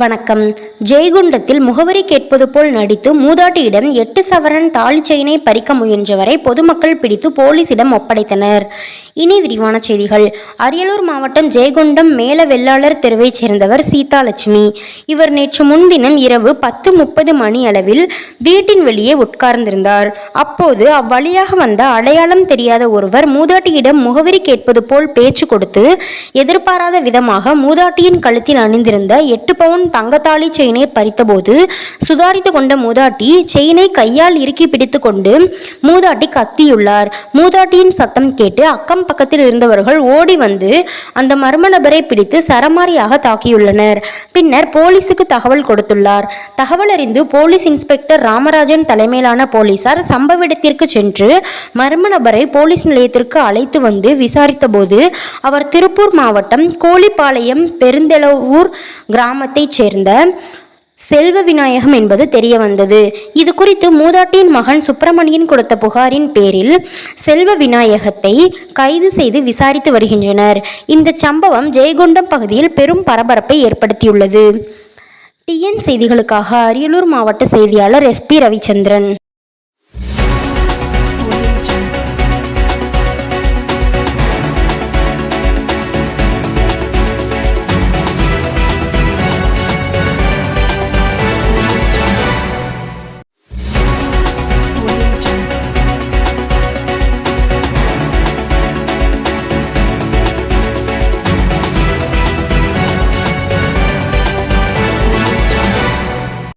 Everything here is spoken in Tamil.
வணக்கம். ஜெயகுண்டத்தில் முகவரி கேட்பது போல் நடித்து மூதாட்டியிடம் 8 சவரன் தாலி செயினை பறிக்க முயன்றவரை பொதுமக்கள் பிடித்து போலீசிடம் ஒப்படைத்தனர். இனி விரிவான செய்திகள். அரியலூர் மாவட்டம் ஜெயகுண்டம் மேல வெள்ளாளர் தெருவைச் சேர்ந்தவர் சீதாலட்சுமி. இவர் நேற்று முன்தினம் இரவு 10:30 மணி அளவில் வீட்டின் வெளியே உட்கார்ந்திருந்தார். அப்போது அவ்வழியாக வந்த அடையாளம் தெரியாத ஒருவர் மூதாட்டியிடம் முகவரி கேட்பது போல் பேச்சு கொடுத்து எதிர்பாராத விதமாக மூதாட்டியின் கழுத்தில் அணிந்திருந்த 8 பவுன் தங்கத்தாலி செயினை பறித்தபோது சுதாரித்து கொண்ட மூதாட்டி செயினை கையால் இறுக்கி பிடித்து கொண்டு மூதாட்டி கத்தியுள்ளார். மூதாட்டியின் சத்தம் கேட்டு அக்கம் பக்கத்தில் இருந்தவர்கள் ஓடி வந்து அந்த மர்ம நபரை பிடித்து சரமாரியாக தாக்கியுள்ளனர். பின்னர் போலீசுக்கு தகவல் கொடுத்துள்ளார். தகவல் அறிந்து போலீஸ் இன்ஸ்பெக்டர் ராமராஜன் தலைமையிலான போலீசார் சம்பவ இடத்திற்கு சென்று மர்ம நபரை போலீஸ் நிலையத்திற்கு அழைத்து வந்து விசாரித்த போது அவர் திருப்பூர் மாவட்டம் கோழிப்பாளையம் பெருந்தெளவூர் கிராமத்தை சேர்ந்த செல்வ விநாயகம் என்பது தெரிய வந்தது. இது குறித்து மூதாட்டியின் மகன் சுப்பிரமணியன் கொடுத்த புகாரின் பேரில் செல்வ விநாயகத்தை கைது செய்து விசாரித்து வருகின்றனர். இந்த சம்பவம் ஜெயகுண்டம் பகுதியில் பெரும் பரபரப்பை ஏற்படுத்தியுள்ளது. டிஎன் செய்திகளுக்காக அரியலூர் மாவட்ட செய்தியாளர் SP ரவிச்சந்திரன்.